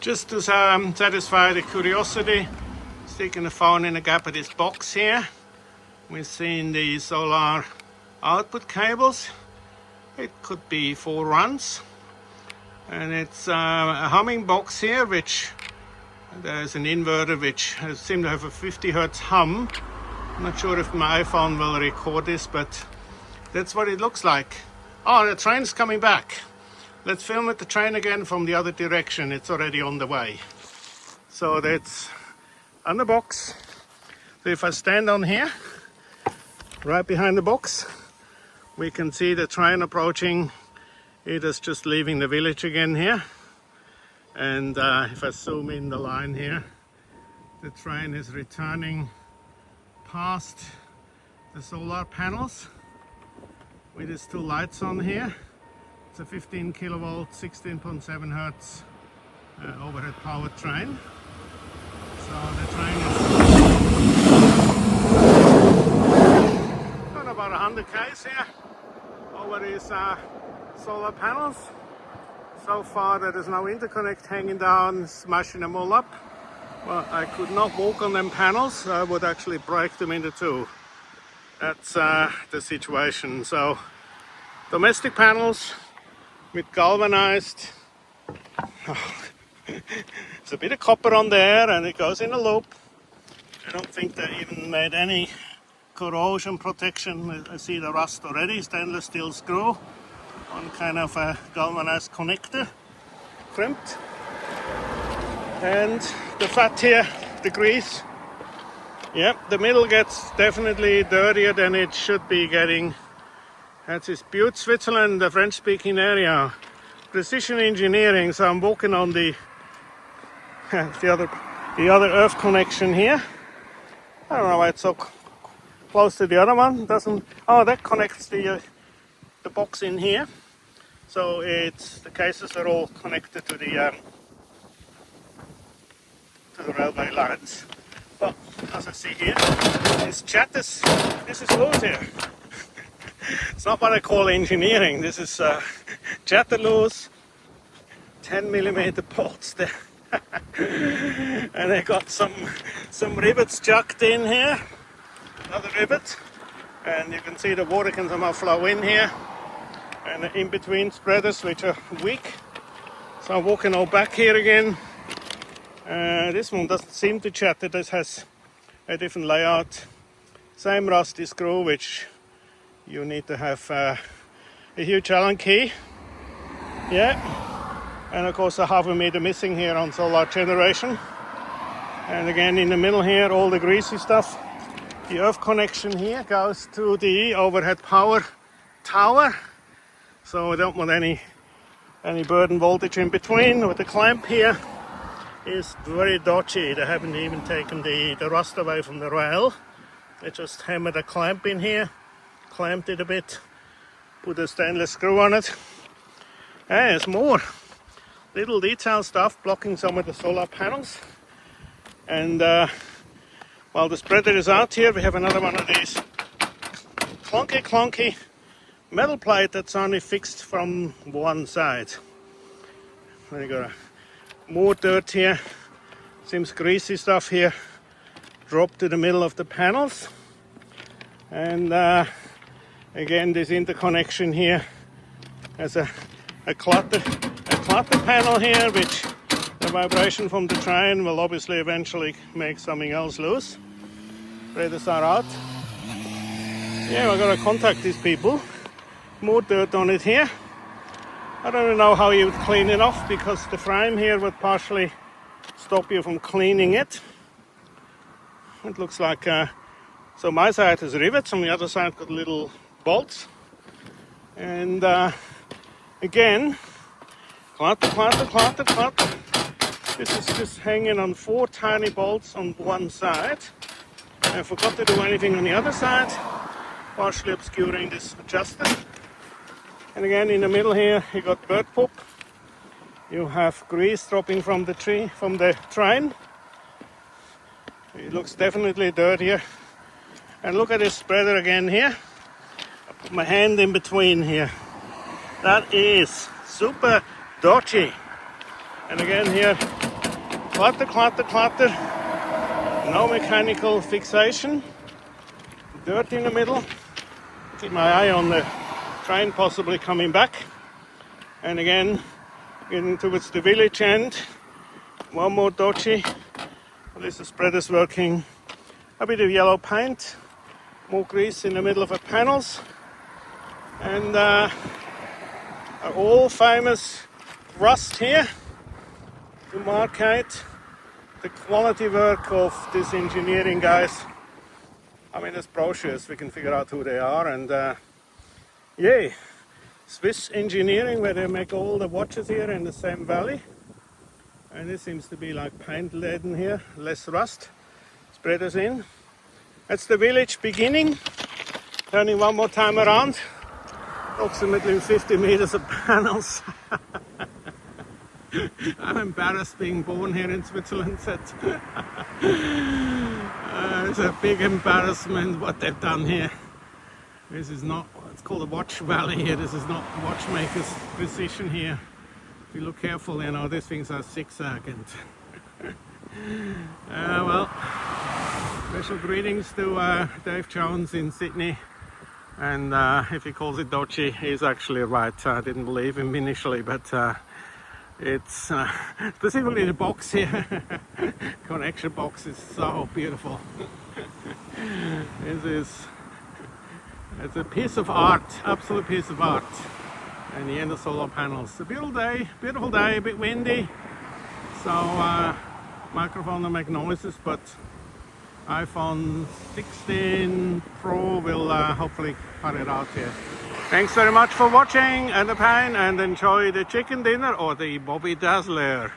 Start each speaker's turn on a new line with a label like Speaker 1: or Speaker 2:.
Speaker 1: Just to satisfy the curiosity, sticking the phone in the gap of this box here. We're seeing the solar output cables. It could be 4 runs. And it's a humming box here, which there's an inverter which seems to have a 50 Hertz hum. I'm not sure if my iPhone will record this, but that's what it looks like. Oh, the train's coming back. Let's film it, the train again from the other direction. It's already on the way. So that's on the box. So if I stand on here, right behind the box, we can see the train approaching. It is just leaving the village again here. And if I zoom in the line here, the train is returning past the solar panels with its 2 lights on here. It's a 15 kilovolt, 16.7 Hertz overhead powered train. So the train is got about 100 k's here over these solar panels. So far there is no interconnect hanging down, smashing them all up. Well, I could not walk on them panels, I would actually break them into 2. That's the situation. So domestic panels with galvanized, there's a bit of copper on there and it goes in a loop. I don't think they even made any corrosion protection. I see the rust already. Stainless steel screw on kind of a galvanized connector, crimped. And the fat here, the grease, yep, the middle gets definitely dirtier than it should be getting. That's Butte, Switzerland, the French-speaking area. Precision engineering. So I'm walking on the other earth connection here. I don't know why it's so close to the other one. Doesn't. Oh, that connects the box in here. So the cases are all connected to the railway lines. But as I see here, this is loose here. It's not what I call engineering. This is chatter loose, 10mm bolts there. And I got some rivets jacked in here, another rivet, and you can see the water can somehow flow in here, and in between spreaders which are weak. So I'm walking all back here again. This one doesn't seem to chatter. This has a different layout. Same rusty screw, which you need to have a huge Allen key. Yeah. And of course a 1/2 meter missing here on solar generation. And again in the middle here, all the greasy stuff. The earth connection here goes to the overhead power tower. So I don't want any burden voltage in between. With the clamp here is very dodgy. They haven't even taken the rust away from the rail. They just hammered a clamp in here, clamped it a bit, put a stainless screw on it. And there's more little detail stuff blocking some of the solar panels. And while the spreader is out here, we have another one of these clunky metal plate that's only fixed from one side. We got more dirt here, seems greasy stuff here, dropped to the middle of the panels. And again, this interconnection here has a cluttered panel here, which the vibration from the train will obviously eventually make something else loose. Spreaders are out. Yeah, we're gonna contact these people. More dirt on it here. I don't know how you would clean it off, because the frame here would partially stop you from cleaning it. It looks like, so my side has rivets, on the other side got little bolts. And again, clutter. This is just hanging on 4 tiny bolts on one side. I forgot to do anything on the other side, partially obscuring this adjuster. And again, in the middle here, you got bird poop. You have grease dropping from the train. It looks definitely dirtier. And look at this spreader again here. I put my hand in between here. That is super dodgy. And again here, Clatter, clatter, clatter. No mechanical fixation. Dirt in the middle. Keep my eye on the train possibly coming back. And again, getting towards the village end. One more dodgy. At least the spreader's working. A bit of yellow paint. More grease in the middle of the panels. And an all famous rust here to markate the quality work of these engineering guys. I mean, there's brochures, we can figure out who they are, and yay, Swiss engineering, where they make all the watches here in the same valley. And this seems to be like paint laden here, less rust. Spreaders in. That's the village beginning. Turning one more time around. Approximately 50 meters of panels. I'm embarrassed being born here in Switzerland. It's a big embarrassment what they've done here. This is not, it's called a watch valley here. This is not watchmaker's precision here. If you look carefully, you know, these things are zigzag and well, special greetings to Dave Jones in Sydney. And if he calls it dodgy, he's actually right. I didn't believe him initially, but it's specifically the box here. Connection box is so beautiful. It's a piece of art, absolute piece of art. And the end of solar panels. A beautiful day, a bit windy. So microphone will make noises, but iPhone 16 Pro will hopefully cut it out here. Thanks very much for watching and the pain, and enjoy the chicken dinner or the Bobby Dazzler.